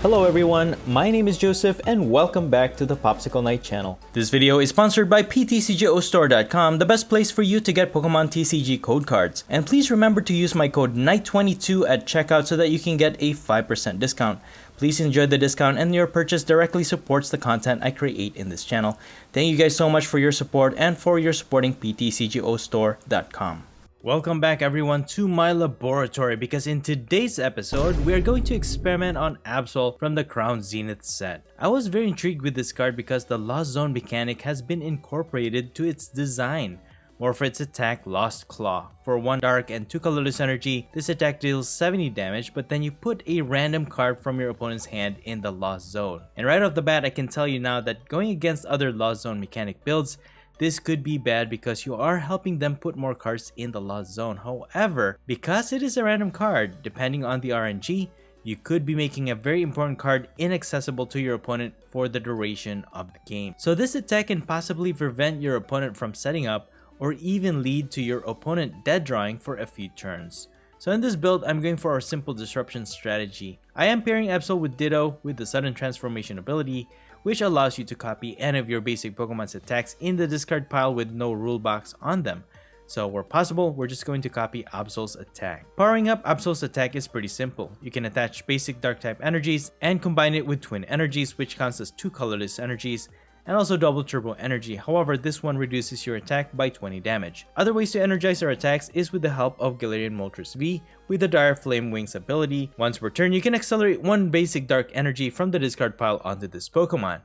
Hello everyone, my name is Joseph and welcome back to the Popsicleknight channel. This video is sponsored by PTCGO the best place for you to get Pokemon TCG code cards. And please remember to use my code NIGHT22 at checkout so that you can get a 5% discount. Please enjoy the discount and your purchase directly supports the content I create in this channel. Thank you guys so much for your support and for your supporting PTCGO Welcome back everyone to my laboratory, because in today's episode, we are going to experiment on Absol from the Crown Zenith set. I was very intrigued with this card because the Lost Zone mechanic has been incorporated to its design. More for its attack, Lost Claw. For 1 dark and 2 colorless energy, this attack deals 70 damage, but then you put a random card from your opponent's hand in the Lost Zone. And right off the bat, I can tell you now that going against other Lost Zone mechanic builds, this could be bad because you are helping them put more cards in the Lost Zone. However, because it is a random card, depending on the RNG, you could be making a very important card inaccessible to your opponent for the duration of the game. So this attack can possibly prevent your opponent from setting up or even lead to your opponent dead drawing for a few turns. So in this build, I'm going for our simple disruption strategy. I am pairing Absol with Ditto with the sudden transformation ability, which allows you to copy any of your basic Pokemon's attacks in the discard pile with no rule box on them. So where possible, we're just going to copy Absol's attack. Powering up Absol's attack is pretty simple. You can attach basic dark type energies and combine it with twin energies, which counts as 2 colorless energies, and also double turbo energy. However, this one reduces your attack by 20 damage. Other ways to energize our attacks is with the help of Galarian Moltres V with the Dire Flame Wings ability. Once per turn, you can accelerate 1 basic dark energy from the discard pile onto this Pokemon.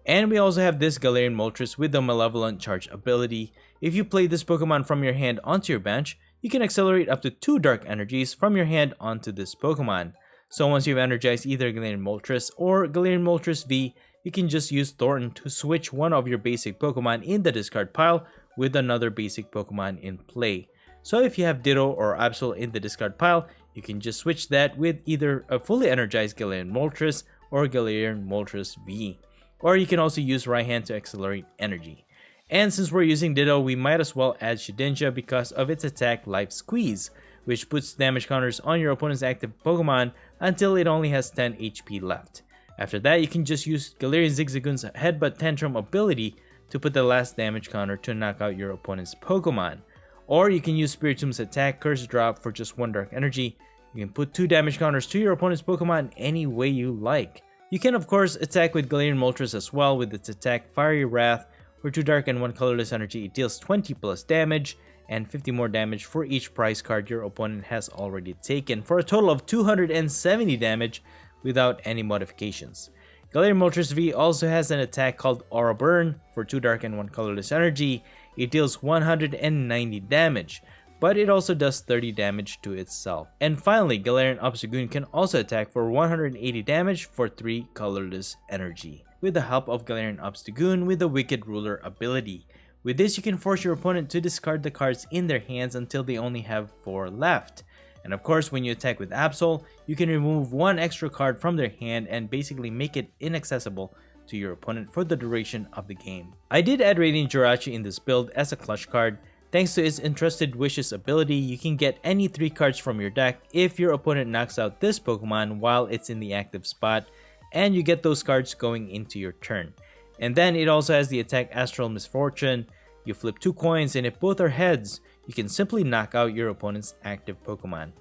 And we also have this Galarian Moltres with the Malevolent Charge ability. If you play this Pokemon from your hand onto your bench, you can accelerate up to 2 dark energies from your hand onto this Pokemon. So once you've energized either Galarian Moltres or Galarian Moltres V, you can just use Thornton to switch one of your basic Pokemon in the discard pile with another basic Pokemon in play. So if you have Ditto or Absol in the discard pile, you can just switch that with either a fully energized Galarian Moltres or Galarian Moltres V. Or you can also use right hand to accelerate energy. And since we're using Ditto, we might as well add Shedinja because of its attack Life Squeeze, which puts damage counters on your opponent's active Pokemon until it only has 10 HP left. After that, you can just use Galarian Zigzagoon's Headbutt Tantrum ability to put the last damage counter to knock out your opponent's Pokemon. Or you can use Spiritom's attack Curse Drop for just 1 dark energy. You can put 2 damage counters to your opponent's Pokemon any way you like. You can of course attack with Galarian Moltres as well with its attack Fiery Wrath. For 2 dark and 1 colorless energy, it deals 20 plus damage and 50 more damage for each prize card your opponent has already taken, for a total of 270 damage without any modifications. Galarian Moltres V also has an attack called Aura Burn. For 2 dark and 1 colorless energy, it deals 190 damage, but it also does 30 damage to itself. And finally, Galarian Obstagoon can also attack for 180 damage for 3 colorless energy, with the help of Galarian Obstagoon with the Wicked Ruler ability. With this, you can force your opponent to discard the cards in their hands until they only have 4 left. And of course, when you attack with Absol, you can remove 1 extra card from their hand and basically make it inaccessible to your opponent for the duration of the game. I did add Radiant Jirachi in this build as a clutch card. Thanks to its Entrusted Wishes ability, you can get any 3 cards from your deck if your opponent knocks out this Pokemon while it's in the active spot, and you get those cards going into your turn. And then it also has the attack Astral Misfortune. You flip 2 coins, and if both are heads, you can simply knock out your opponent's active Pokemon.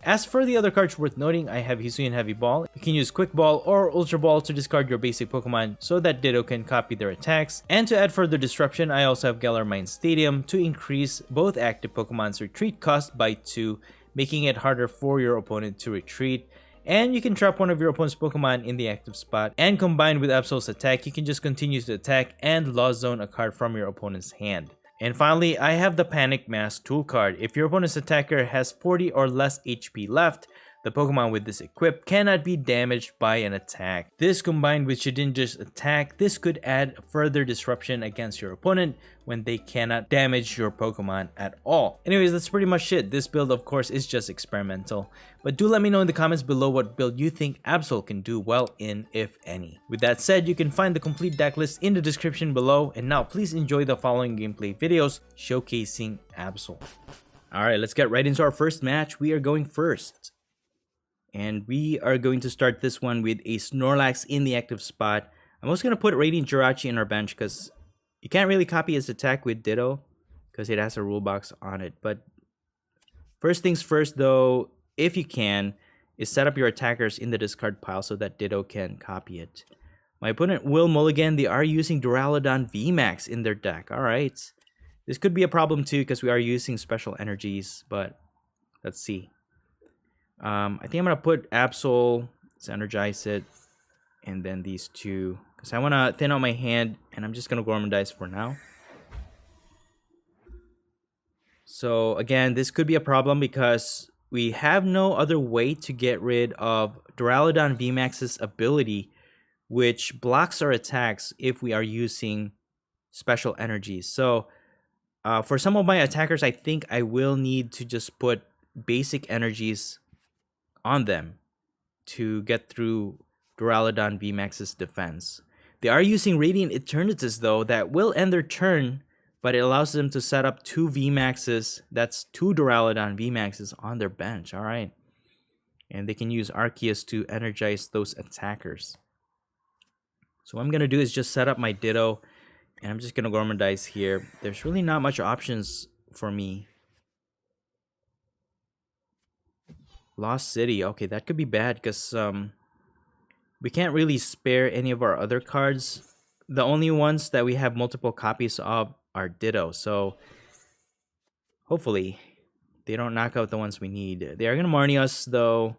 As for the other cards worth noting, I have Hisuian Heavy Ball. You can use Quick Ball or Ultra Ball to discard your basic Pokemon so that Ditto can copy their attacks. And to add further disruption, I also have Galar Mine Stadium to increase both active Pokemon's retreat cost by 2, making it harder for your opponent to retreat. And you can trap one of your opponent's Pokemon in the active spot, and combined with Absol's attack, you can just continue to attack and Lost Zone a card from your opponent's hand. And finally, I have the Panic Mask tool card. If your opponent's attacker has 40 or less HP left, the Pokemon with this equipped cannot be damaged by an attack. This combined with Shedinja's attack, this could add further disruption against your opponent when they cannot damage your Pokemon at all. Anyways, that's pretty much it. This build of course is just experimental, but do let me know in the comments below what build you think Absol can do well in, if any. With that said, you can find the complete deck list in the description below, and now please enjoy the following gameplay videos showcasing Absol. Alright, let's get right into our first match. We are going first. And we are going to start this one with a Snorlax in the active spot. I'm also going to put Radiant Jirachi in our bench because you can't really copy his attack with Ditto because it has a rule box on it. But first things first, though, if you can, is set up your attackers in the discard pile so that Ditto can copy it. My opponent will mulligan. They are using Duraludon VMAX in their deck. Alright. This could be a problem too because we are using special energies, but let's see. I think I'm going to put Absol, let's energize it, and then these two. Because I want to thin out my hand, and I'm just going to Gormandize for now. So again, this could be a problem because we have no other way to get rid of Duraludon VMAX's ability, which blocks our attacks if we are using special energies. So for some of my attackers, I think I will need to just put basic energies on them to get through Duraludon VMAX's defense. They are using Radiant Eternatus though that will end their turn, but it allows them to set up 2 VMAXs, that's 2 Duraludon VMAXs on their bench. Alright. And they can use Arceus to energize those attackers. So what I'm going to do is just set up my Ditto, and I'm just going to Gormandize here. There's really not much options for me. Lost City. Okay, that could be bad because we can't really spare any of our other cards. The only ones that we have multiple copies of are Ditto. So hopefully they don't knock out the ones we need. They are going to Marnie us though.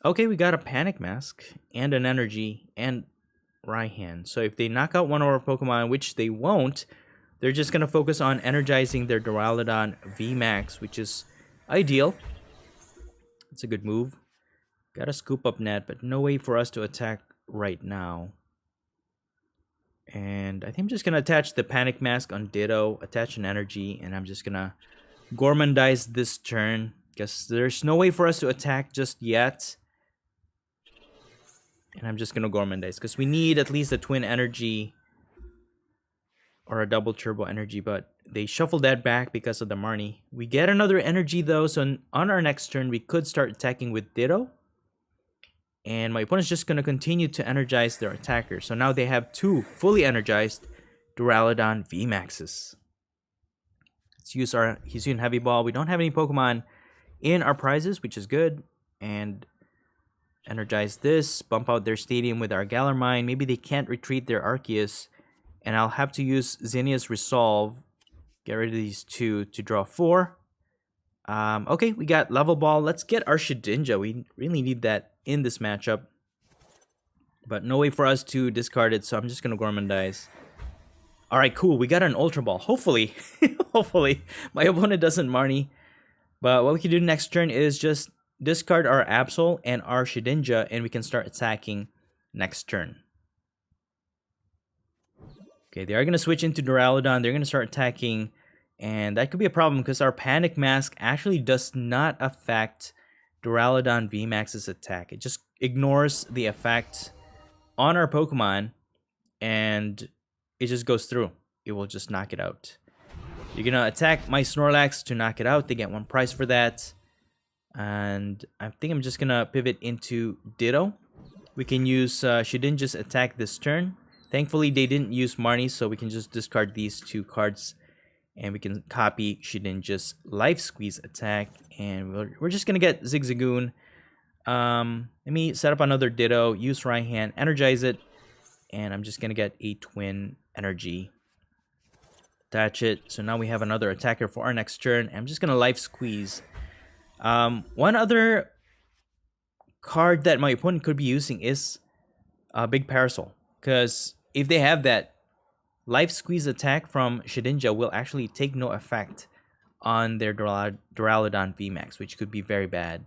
Okay, we got a Panic Mask and an Energy and Raihan. So if they knock out one of our Pokemon, which they won't, they're just going to focus on energizing their Duraludon VMAX, which is ideal. It's a good move. Got a Scoop Up Net, but no way for us to attack right now. And I think I'm just going to attach the Panic Mask on Ditto, attach an Energy, and I'm just going to Gormandize this turn because there's no way for us to attack just yet. And I'm just going to Gormandize because we need at least a Twin Energy or a double turbo energy, but they shuffled that back because of the Marnie. We get another energy though, so on our next turn, we could start attacking with Ditto. And my opponent's just going to continue to energize their attackers. So now they have 2 fully energized Duraludon VMAXs. Let's use our Hisuian Heavy Ball. We don't have any Pokemon in our prizes, which is good. And energize this, bump out their stadium with our Galar Mine. Maybe they can't retreat their Arceus. And I'll have to use Zinnia's Resolve. Get rid of these 2 to draw 4. Okay, we got Level Ball. Let's get our Shedinja. We really need that in this matchup. But no way for us to discard it, so I'm just going to Gormandize. Alright, cool. We got an Ultra Ball. Hopefully, hopefully, my opponent doesn't Marnie. But what we can do next turn is just discard our Absol and our Shedinja, and we can start attacking next turn. Okay, they are going to switch into Duraludon. They're going to start attacking. And that could be a problem because our Panic Mask actually does not affect Duraludon VMAX's attack. It just ignores the effect on our Pokemon. And it just goes through. It will just knock it out. You're going to attack my Snorlax to knock it out. They get 1 prize for that. And I think I'm just going to pivot into Ditto. We can use Shedinja's attack this turn. Thankfully, they didn't use Marnie, so we can just discard these 2 cards. And we can copy Shedinja's Life Squeeze attack. And we're just going to get Zigzagoon. Let me set up another Ditto, use Raihan, energize it. And I'm just going to get a Twin Energy. Attach it. So now we have another attacker for our next turn. I'm just going to Life Squeeze. One other card that my opponent could be using is Big Parasol. Because if they have that, Life Squeeze attack from Shedinja will actually take no effect on their Duraludon VMAX, which could be very bad.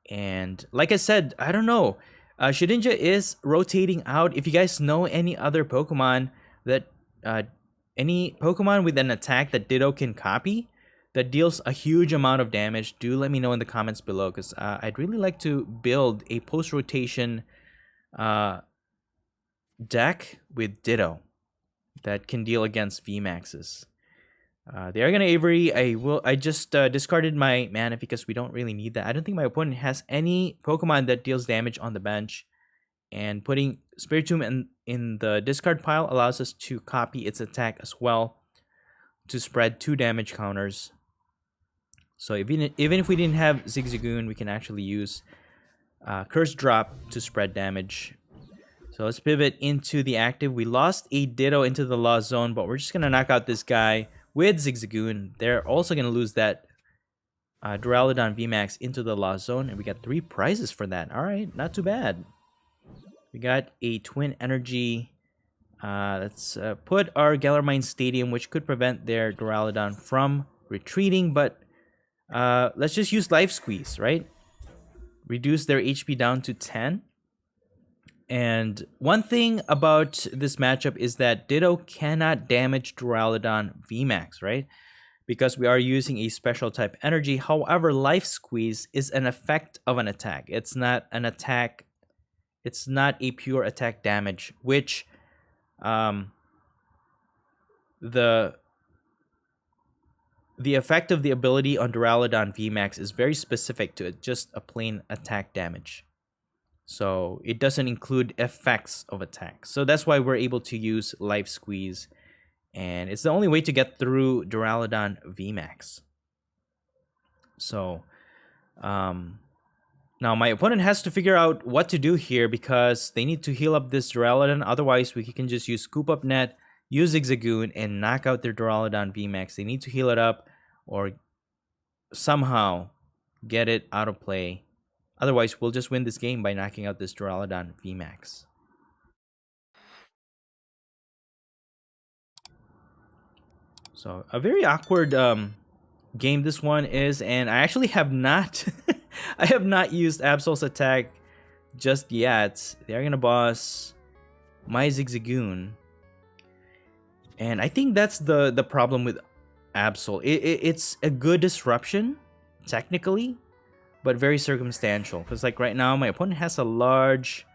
And like I said, I don't know. Shedinja is rotating out. If you guys know any other Pokemon that any Pokemon with an attack that Ditto can copy that deals a huge amount of damage, do let me know in the comments below, because I'd really like to build a post-rotation deck with Ditto that can deal against VMAXs. They are gonna Avery. I just discarded my mana because we don't really need that. I don't think my opponent has any Pokemon that deals damage on the bench. And putting Spiritomb in the discard pile allows us to copy its attack as well to spread 2 damage counters. So even if we didn't have Zigzagoon, we can actually use Curse Drop to spread damage. So let's pivot into the active. We lost a Ditto into the Lost Zone, but we're just going to knock out this guy with Zigzagoon. They're also going to lose that Duraludon VMAX into the Lost Zone, and we got 3 prizes for that. All right, not too bad. We got a Twin Energy. Let's put our Galarmine Stadium, which could prevent their Duraludon from retreating, but let's just use Life Squeeze, right? Reduce their HP down to 10. And one thing about this matchup is that Ditto cannot damage Duraludon VMAX, right? Because we are using a special type energy. However, Life Squeeze is an effect of an attack. It's not an attack. It's not a pure attack damage, which the effect of the ability on Duraludon VMAX is very specific to it, just a plain attack damage. So it doesn't include effects of attack. So that's why we're able to use Life Squeeze. And it's the only way to get through Duraludon VMAX. So now my opponent has to figure out what to do here because they need to heal up this Duraludon. Otherwise, we can just use Scoop Up Net, use Zigzagoon, and knock out their Duraludon VMAX. They need to heal it up or somehow get it out of play. Otherwise, we'll just win this game by knocking out this Duraludon VMAX. So, a very awkward game this one is, and I actually have not I have not used Absol's attack just yet. They are gonna boss my Zigzagoon. And I think that's the problem with Absol. It's a good disruption, technically, but very circumstantial. Because like right now, my opponent has a large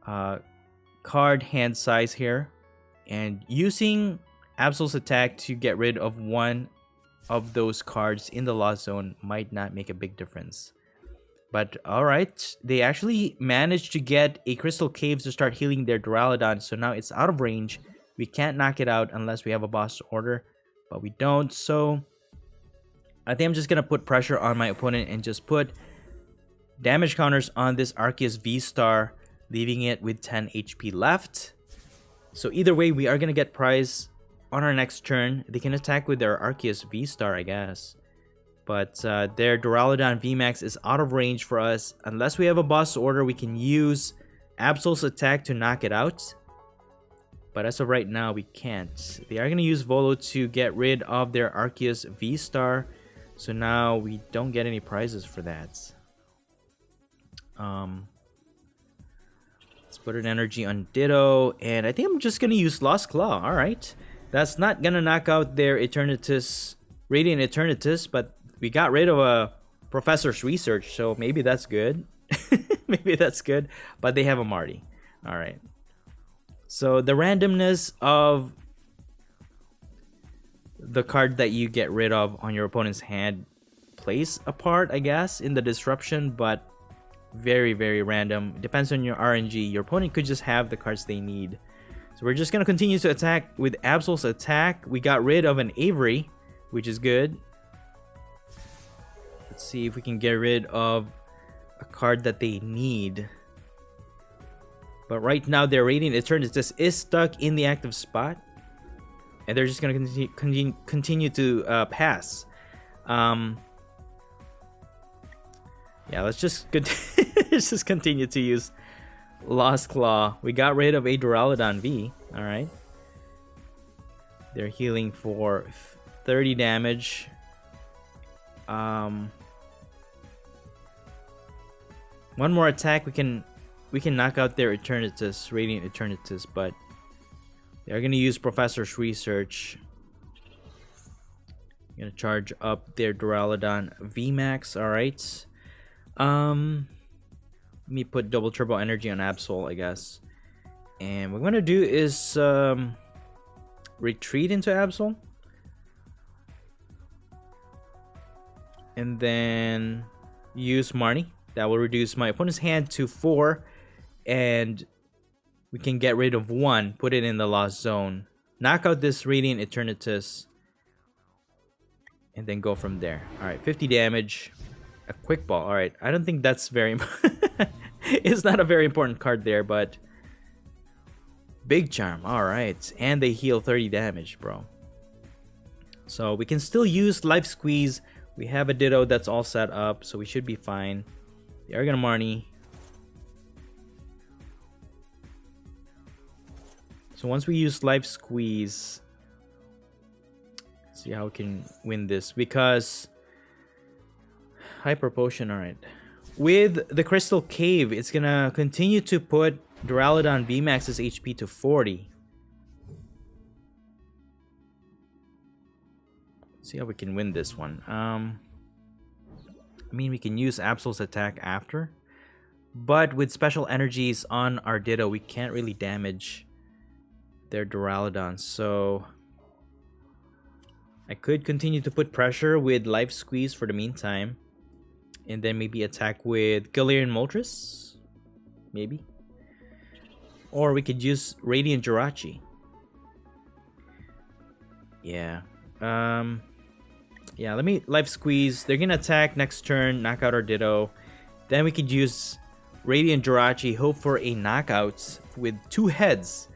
card hand size here. And using Absol's attack to get rid of one of those cards in the Lost Zone might not make a big difference. But alright, they actually managed to get a Crystal Cave to start healing their Duraludon. So now it's out of range. We can't knock it out unless we have a boss order. But we don't, so I think I'm just going to put pressure on my opponent and just put damage counters on this Arceus VSTAR, leaving it with 10 HP left. So either way, we are going to get prize on our next turn. They can attack with their Arceus VSTAR, I guess. But their Duraludon VMAX is out of range for us. Unless we have a boss order, we can use Absol's attack to knock it out. But as of right now, we can't. They are going to use Volo to get rid of their Arceus VSTAR. So now we don't get any prizes for that. Let's put an energy on Ditto. And I think I'm just going to use Lost Claw. Alright. That's not going to knock out their Eternatus, Radiant Eternatus. But we got rid of a Professor's Research. So maybe that's good. Maybe that's good. But they have a Marty. Alright. So the randomness of the card that you get rid of on your opponent's hand plays a part, I guess, in the disruption, but very, very random. It depends on your RNG. Your opponent could just have the cards they need. So we're just going to continue to attack with Absol's attack. We got rid of an Avery, which is good. Let's see if we can get rid of a card that they need. But right now, their Radiant Eternatus is stuck in the active spot. And they're just going to continue to pass. Yeah, let's just, let's just continue to use Lost Claw. We got rid of a Duraludon V. Alright. They're healing for 30 damage. One more attack, we can knock out their Eternatus, Radiant Eternatus, but they're gonna use Professor's Research. Gonna charge up their Duraludon VMAX. Alright. Let me put double turbo energy on Absol, I guess. And what we're gonna do is retreat into Absol. And then use Marnie. That will reduce my opponent's hand to 4. And we can get rid of 1. Put it in the lost zone. Knock out this Radiant Eternatus. And then go from there. Alright, 50 damage. A quick ball. Alright, I don't think that's very... It's not a very important card there, but... Big Charm. Alright. And they heal 30 damage, bro. So we can still use Life Squeeze. We have a Ditto that's all set up, so we should be fine. The Argon Marnie. So once we use Life Squeeze... see how we can win this, because Hyper Potion. Alright, with the Crystal Cave, it's gonna continue to put Duraludon VMAX's HP to 40. Let's see how we can win this one. I mean, we can use Absol's attack after, but with special energies on our Ditto, we can't really damage their Duraludon, so I could continue to put pressure with Life Squeeze for the meantime. And then maybe attack with Galarian Moltres. Maybe. Or we could use Radiant Jirachi. Yeah. Yeah, let me Life Squeeze. They're gonna attack next turn, knock out our Ditto. Then we could use Radiant Jirachi, hope for a knockout with 2 heads.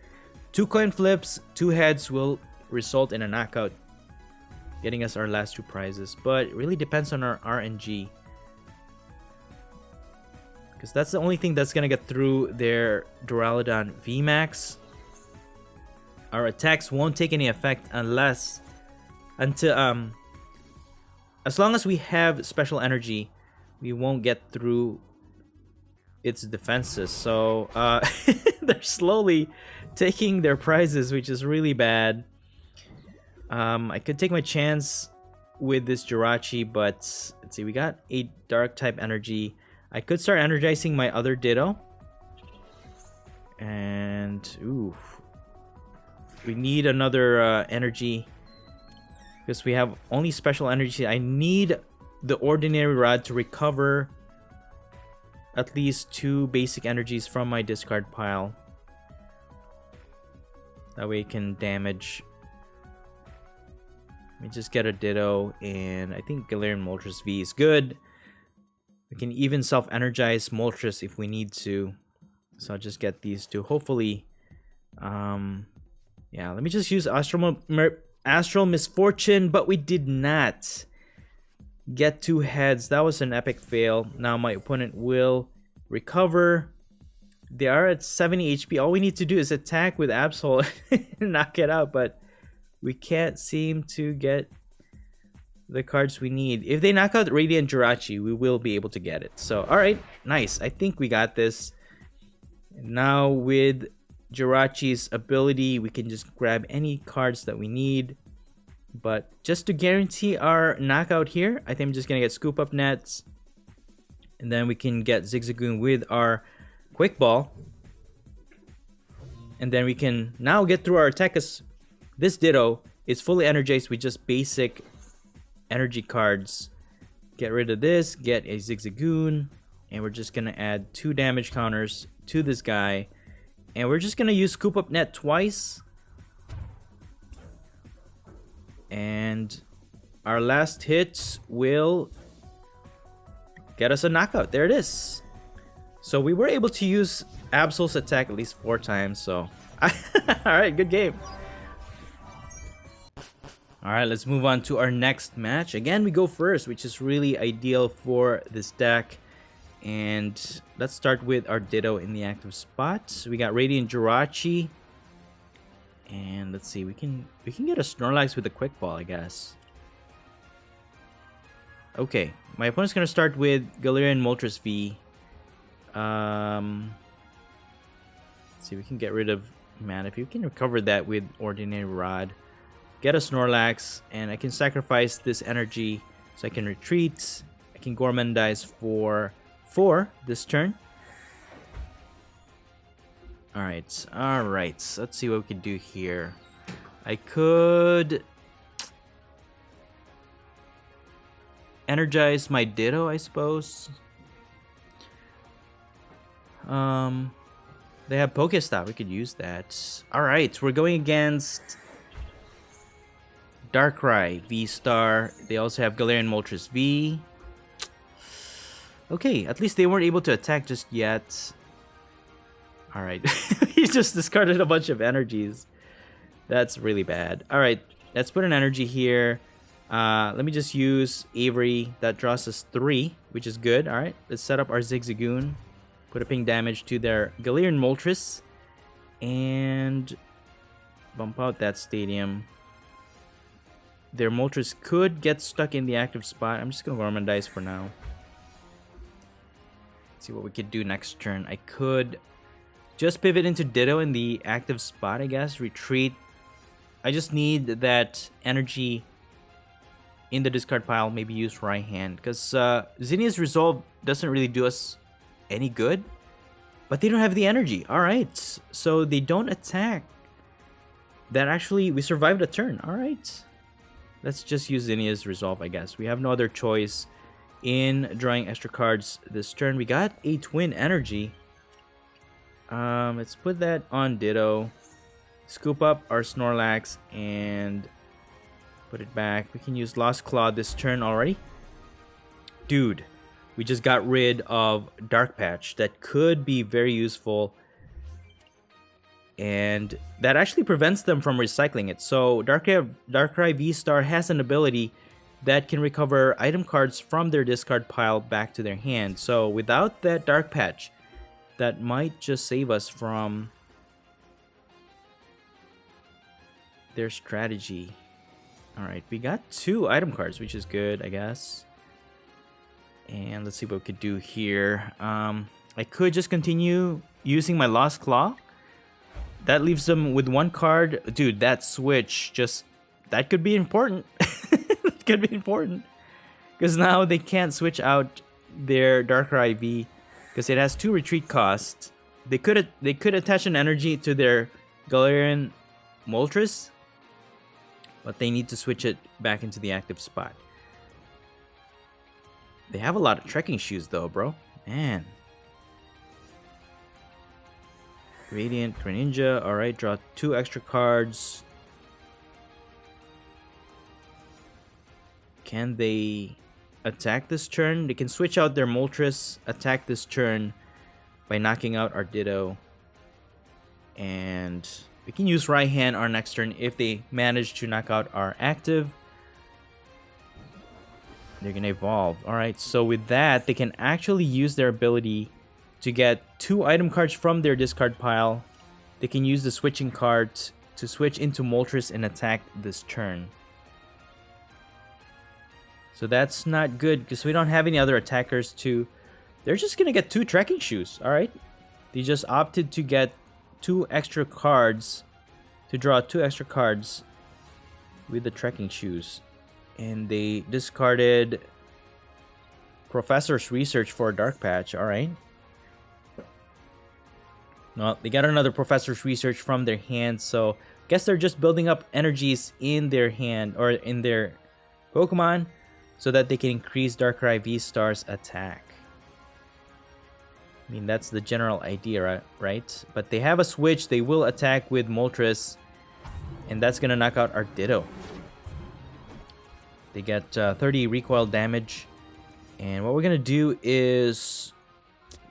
2 coin flips, 2 heads will result in a knockout, getting us our last 2 prizes. But it really depends on our RNG, because that's the only thing that's gonna get through their Duraludon VMAX. Our attacks won't take any effect unless as long as we have special energy, we won't get through its defenses. So they're slowly taking their prizes, which is really bad. I could take my chance with this Jirachi, but let's see, we got 8 dark type energy. I could start energizing my other Ditto. And ooh, we need another energy, because we have only special energy. I need the Ordinary Rod to recover at least 2 basic energies from my discard pile. That way it can damage. Let me just get a Ditto, and I think Galarian Moltres V is good. We can even self-energize Moltres if we need to. So I'll just get these 2. Hopefully, yeah, let me just use Astral Misfortune, but we did not get 2 heads. That was an epic fail. Now my opponent will recover. They are at 70 HP. All we need to do is attack with Absol and knock it out, but we can't seem to get the cards we need. If they knock out Radiant Jirachi, we will be able to get it. So, alright, nice. I think we got this. Now with Jirachi's ability, we can just grab any cards that we need. But just to guarantee our knockout here, I think I'm just going to get Scoop Up Nets. And then we can get Zigzagoon with our Quick Ball. And then we can now get through our attack, because this Ditto is fully energized with just basic energy cards. Get rid of this, get a Zigzagoon, and we're just going to add 2 damage counters to this guy. And we're just going to use Scoop Up Net twice. And our last hits will get us a knockout. There it is. So we were able to use Absol's attack at least 4 times. So, alright, good game. Alright, let's move on to our next match. Again, we go first, which is really ideal for this deck. And let's start with our Ditto in the active spot. So we got Radiant Jirachi. And let's see, we can get a Snorlax with a Quick Ball, I guess. Okay, my opponent's gonna start with Galarian Moltres V. Let's see, we can get rid of mana. If you can recover that with Ordinary Rod, get a Snorlax, and I can sacrifice this energy so I can retreat. I can Gourmandize for 4 this turn. Alright, let's see what we can do here. I could energize my Ditto, I suppose. They have Pokestop. We could use that. All right, we're going against Darkrai, VSTAR. They also have Galarian Moltres V. Okay, at least they weren't able to attack just yet. All right, he just discarded a bunch of energies. That's really bad. All right, let's put an energy here. Let me just use Avery. That draws us 3, which is good. All right, let's set up our Zigzagoon. Put a ping damage to their Galarian Moltres. And bump out that Stadium. Their Moltres could get stuck in the active spot. I'm just going to Gormandize for now. See what we could do next turn. I could just pivot into Ditto in the active spot, I guess. Retreat. I just need that energy in the discard pile. Maybe use right hand. Because Zinnia's Resolve doesn't really do us any good. But they don't have the energy. Alright. So they don't attack. That actually, we survived a turn. Alright. Let's just use Zinnia's Resolve, I guess. We have no other choice in drawing extra cards this turn. We got a Twin Energy. Let's put that on Ditto. Scoop up our Snorlax and put it back. We can use Lost Claw this turn already. Dude, we just got rid of Dark Patch. That could be very useful. And that actually prevents them from recycling it. So Darkrai V-Star has an ability that can recover item cards from their discard pile back to their hand. So without that Dark Patch, that might just save us from their strategy. Alright, we got 2 item cards, which is good, I guess. And let's see what we could do here. I could just continue using my Lost Claw. That leaves them with 1 card. Dude, that switch just... that could be important. That could be important. Because now they can't switch out their Darkrai V. Because it has 2 retreat costs. They could attach an energy to their Galarian Moltres. But they need to switch it back into the active spot. They have a lot of trekking shoes though, bro. Man. Radiant Greninja. Alright, draw 2 extra cards. Can they attack this turn? They can switch out their Moltres, attack this turn by knocking out our Ditto. And we can use Right Hand our next turn if they manage to knock out our active. They're going to evolve. Alright, so with that, they can actually use their ability to get 2 item cards from their discard pile. They can use the switching cards to switch into Moltres and attack this turn. So that's not good because we don't have any other attackers to... They're just going to get 2 trekking shoes, alright? They just opted to get 2 extra cards, to draw 2 extra cards with the trekking shoes. And they discarded Professor's Research for a Dark Patch, alright? Well, they got another Professor's Research from their hand, so I guess they're just building up energies in their hand, or in their Pokemon, so that they can increase Darkrai V-Star's attack. I mean, that's the general idea, right? But they have a switch, they will attack with Moltres, and that's gonna knock out our Ditto. They get 30 recoil damage, and what we're gonna do is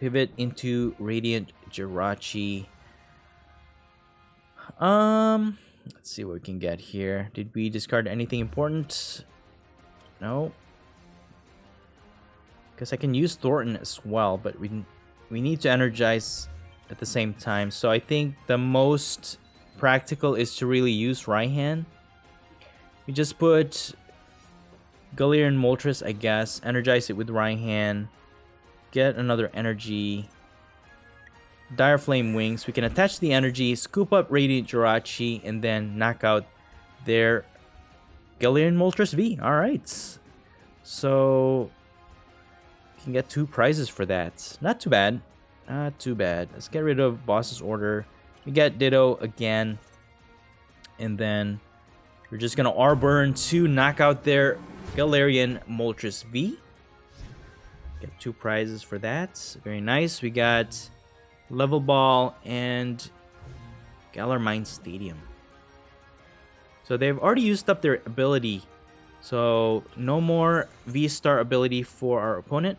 pivot into Radiant Jirachi. Let's see what we can get here. Did we discard anything important? No. Because I can use Thornton as well, but we need to energize at the same time. So I think the most practical is to really use Raihan. We just put Galarian Moltres, I guess. Energize it with Raihan. Get another energy. Dire Flame Wings. We can attach the energy, scoop up Radiant Jirachi, and then knock out their Galarian Moltres V. Alright. So, we can get 2 prizes for that. Not too bad. Not too bad. Let's get rid of Boss's Order. We get Ditto again. And then We're just gonna R-Burn to knock out their Galarian Moltres V. Get 2 prizes for that. Very nice. We got Level Ball and Galar Mine Stadium. So they've already used up their ability. So no more VSTAR ability for our opponent.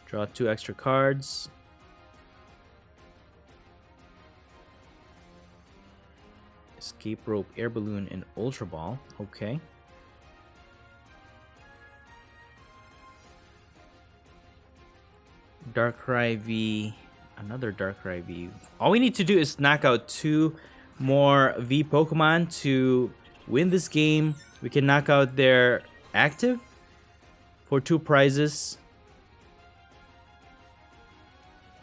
Draw 2 extra cards. Escape Rope, Air Balloon, and Ultra Ball. Okay. Darkrai V. Another Darkrai V. All we need to do is knock out 2 more V Pokemon to win this game. We can knock out their active for 2 prizes.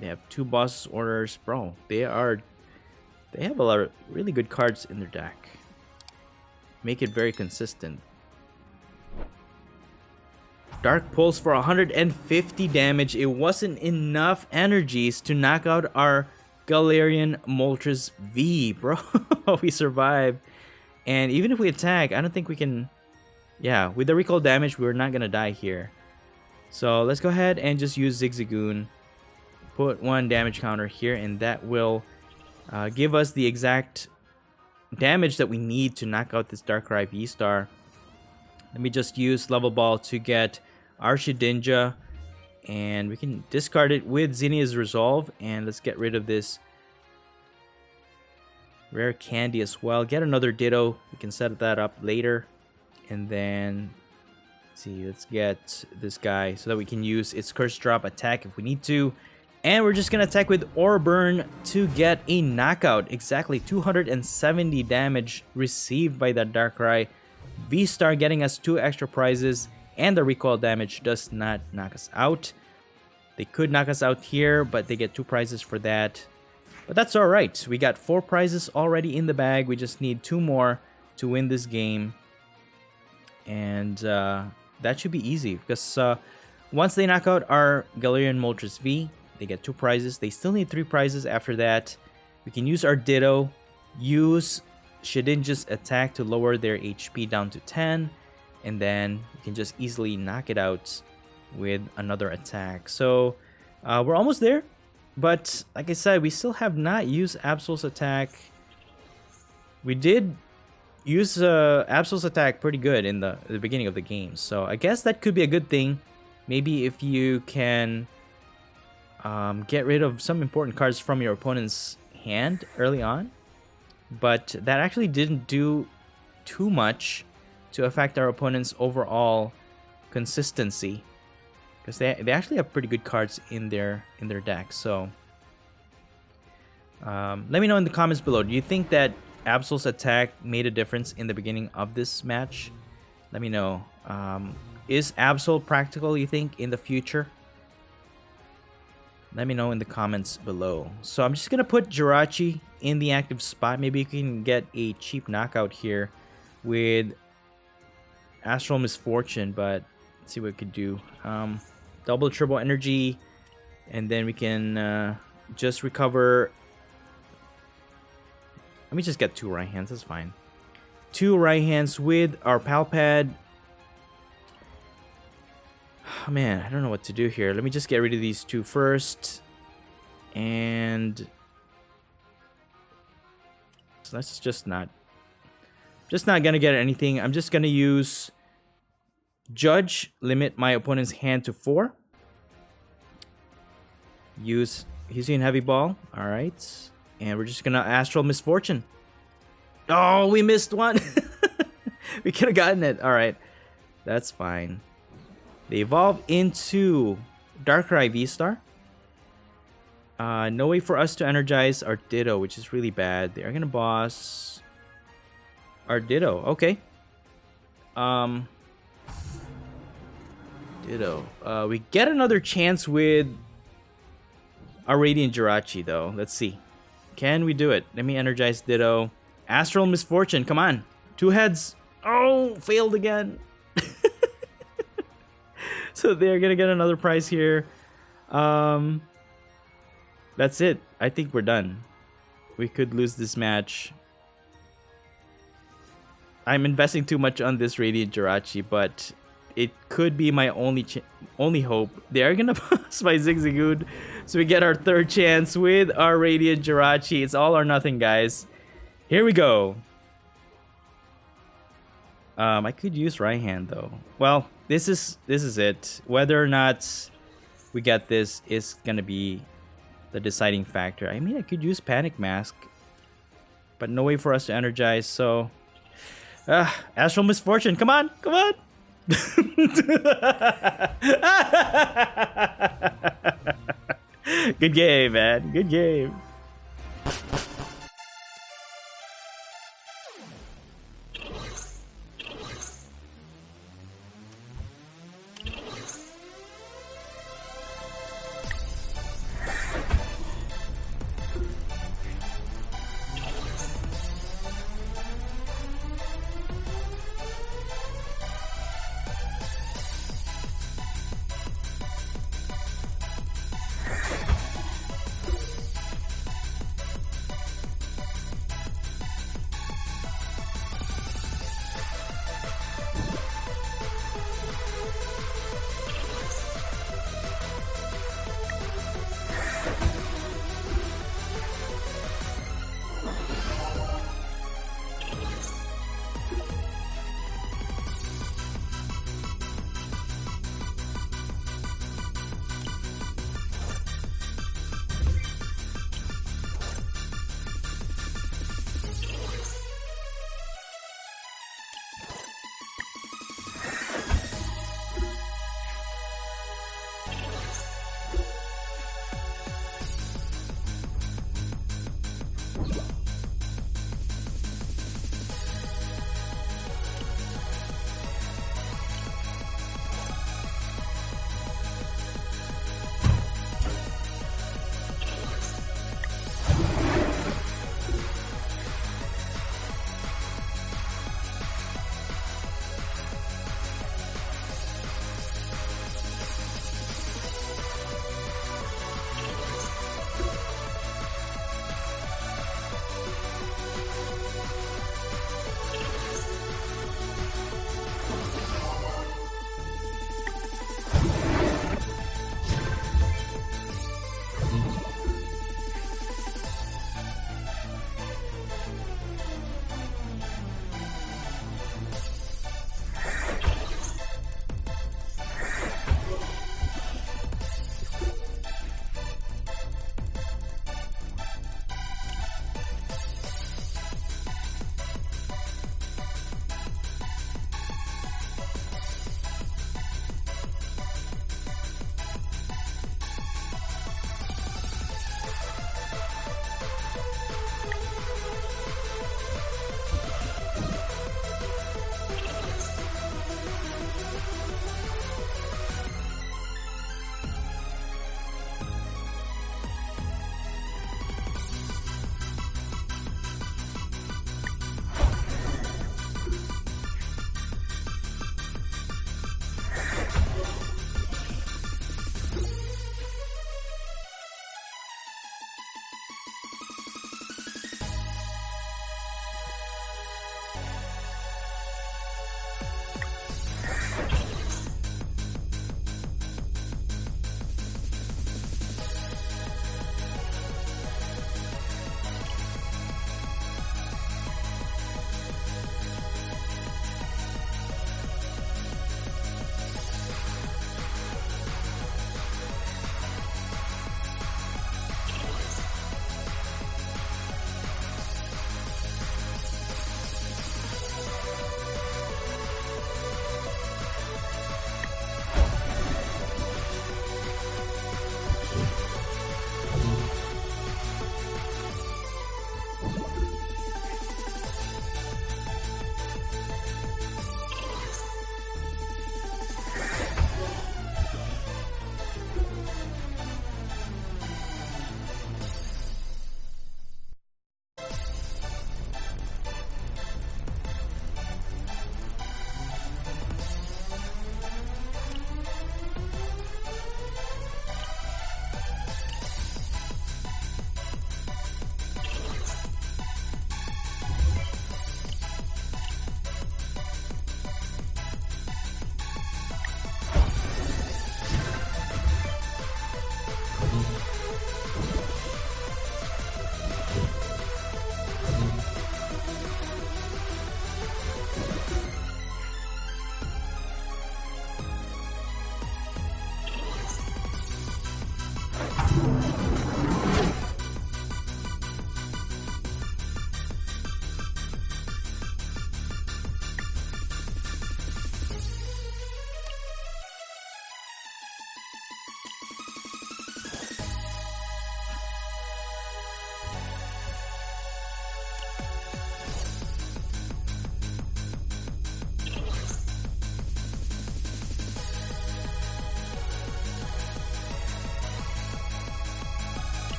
They have 2 boss orders. Bro, they have a lot of really good cards in their deck. Make it very consistent. Dark Pulse for 150 damage. It wasn't enough energies to knock out our Galarian Moltres V, bro. We survived. And even if we attack, I don't think we can... Yeah, with the recall damage, we're not gonna die here. So let's go ahead and just use Zigzagoon. Put 1 damage counter here, and that will give us the exact damage that we need to knock out this Darkrai V-Star. Let me just use Level Ball to get our Shedinja, and we can discard it with Zinnia's Resolve, and let's get rid of this Rare Candy as well. Get another Ditto. We can set that up later. And then, let's see, let's get this guy so that we can use its Curse Drop attack if we need to. And we're just going to attack with Aura Burn to get a knockout. Exactly 270 damage received by that Darkrai. V-Star getting us 2 extra prizes, and the recoil damage does not knock us out. They could knock us out here, but they get 2 prizes for that. But that's alright. We got 4 prizes already in the bag. We just need 2 more to win this game. And that should be easy, because once they knock out our Galarian Moltres V, they get 2 prizes. They still need 3 prizes after that. We can use our Ditto, use Shedinja's attack to lower their HP down to 10, and then we can just easily knock it out with another attack. So we're almost there, but like I said, we still have not used Absol's attack. We did use Absol's attack pretty good in the beginning of the game, so I guess that could be a good thing. Maybe if you can get rid of some important cards from your opponent's hand early on. But that actually didn't do too much to affect our opponent's overall consistency, because they actually have pretty good cards in their deck. So let me know in the comments below. Do you think that Absol's attack made a difference in the beginning of this match? Let me know. Is Absol practical, you think, in the future? Let me know in the comments below. So I'm just going to put Jirachi in the active spot. Maybe you can get a cheap knockout here with Astral Misfortune, but let's see what we could do. Double Turbo Energy, and then we can just recover. Let me just get 2 right hands, that's fine. 2 right hands with our Pal Pad. Oh, man, I don't know what to do here. Let me just get rid of these 2 first. And so that's just not gonna get anything. I'm just gonna use Judge, limit my opponent's hand to 4. Use Hisuian Heavy Ball. Alright. And we're just gonna Astral Misfortune. Oh, we missed one. We could have gotten it. Alright. That's fine. They evolve into Darkrai V-Star. No way for us to energize our Ditto, which is really bad. They are gonna boss our Ditto. Okay. Ditto. We get another chance with our Radiant Jirachi, though. Let's see. Can we do it? Let me energize Ditto. Astral Misfortune. Come on. 2 heads. Oh, failed again. So they're gonna get another prize here. That's it. I think we're done. We could lose this match. I'm investing too much on this Radiant Jirachi, but it could be my only hope. They are gonna pass my Zigzagoon, so we get our third chance with our Radiant Jirachi. It's all or nothing, guys. Here we go. I could use right hand though. Well, this is it. Whether or not we get this is gonna be the deciding factor. I mean, I could use Panic Mask, but no way for us to energize. So, Astral Misfortune. Come on, come on. Good game, man. Good game.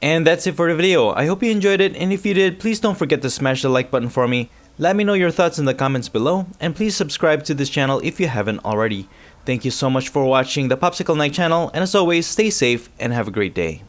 And that's it for the video. I hope you enjoyed it, and if you did, please don't forget to smash the like button for me. Let me know your thoughts in the comments below, and please subscribe to this channel if you haven't already. Thank you so much for watching the Popsicleknight channel, and as always, stay safe and have a great day.